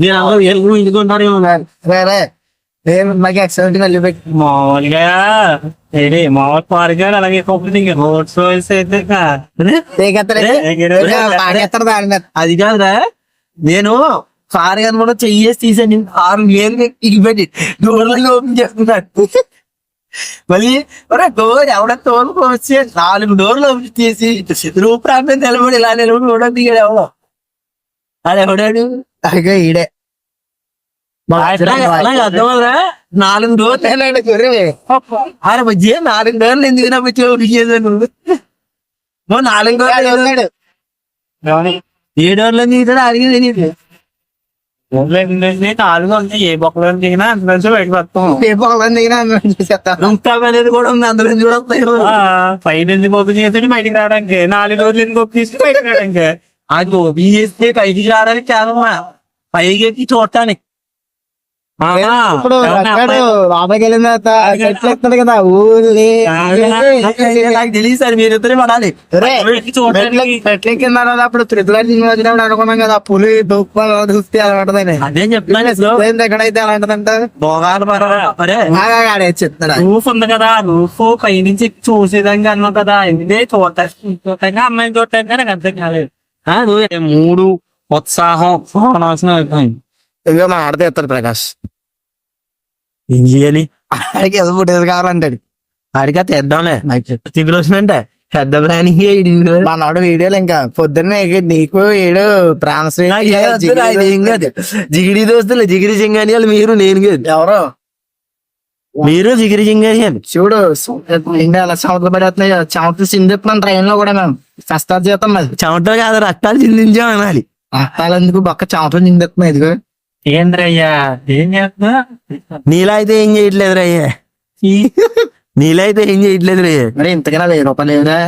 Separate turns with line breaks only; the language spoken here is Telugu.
నేను అందరూ ఎలుగు ఇందుకుంటారేమో
మాకు ఎక్సలెంట్ గా వెళ్ళిపోయి
మామూలుగా మామూలు పారిగాడు అలాగే రోడ్ షోస్ అయితే అది కాదురా నేను కారు కానీ కూడా చెయ్యేసి తీసాను 6 వేలు ఎగిపెట్టి డోర్లు ఓపెన్ చేస్తున్నాడు మళ్ళీ డోర్ ఎవడ తోలుకు వచ్చి 4 డోర్లు ఓపెన్ చేసి రూపాయలు నిలబడి ఇలా నిలబడి కూడా దిగాడు ఎవడో అది ఎవడాడు
అలాగే ఈడే
అర్థమవురా 4 డోర్లు అరే మధ్య 4 డోర్లు ఎందుకు నా వచ్చి నువ్వు 4 డోర్లు ఏ డోర్లు దిగుతాడు అడిగి తెలియదు 4 ఉంటాయి ఏ బొక్కలో దిగినా అందులో బయటకు వస్తాం అనేది కూడా ఉంది అందులో కూడా పైన ఎందుకు ఓపెన్ చేస్తే బయటికి రావడానికి 4 రోజులు ఎందుకు ఓపెన్ చేస్తే బయటకు రావడానికి అది ఓపెన్ చేస్తే పైకి రావడానికి కాదమ్మా పైకి ఎక్కి చూడటానికి
ఇప్పుడు లోపలికి వెళ్ళిన చెట్లు ఎక్కుతాడు కదా ఊళ్ళే
నాకు తెలియదు సార్ మీరు ఇద్దరే పడాలి
చెట్లు ఎక్కిన తర్వాత అప్పుడు త్రిపులారి సినిమా వచ్చినప్పుడు అనుకున్నాం కదా పులి చూస్తే అలా ఉంటదని
అదే చెప్తాను
ఎక్కడైతే అలా ఉంటదంటే చెప్తాడు
రూఫ్ ఉంది కదా రూఫ్ పైనుంచి చూసేదానికి అన్నావు కదా ఇదే చూడటానికి అమ్మాయిని చూడటానికి నాకు అర్థం కాలేదు 3 ఉత్సాహం అయిపోయింది
ఇక మా ఆడితే ఎత్తాడు ప్రకాష్
ఏం చేయాలి
ఆడికి ఎదురు పుట్టేది కావాలంటాడు
ఆడికి తెద్దాంలే తిరుగులు వచ్చినంటే పెద్ద ప్లానింగ్
మా నాడు వీడియోలు ఇంకా పొద్దున్నే నీకు ఏడు ప్రాన్స్
జిగిడి దోస్తులు జిగిరి చింగాని వాళ్ళు మీరు నేను కాదు
ఎవరు
మీరు జిగిరి చింగాని అని
చూడు ఇంకా అలా చెమటలు పడేస్తున్నాయి చెమటలు చిందిస్తున్నాం ట్రైన్ లో కూడా మేము కష్టాలు చేస్తాం మరి
చెమటలు కాదు రక్తాలు చిందించాం అనాలి
రక్తాలు ఎందుకు బొక్క చెమటలు చిందిస్తున్నాయి ఇదిగో
ఏంద్రయ్యా ఏం చేస్తున్నా నీలా అయితే ఏం చేయట్లేదు రయ్యా నీలా అయితే ఏం చేయట్లేదు రయ్యా
మరి ఇంతకైనా 1000 రూపాయలు లేదురా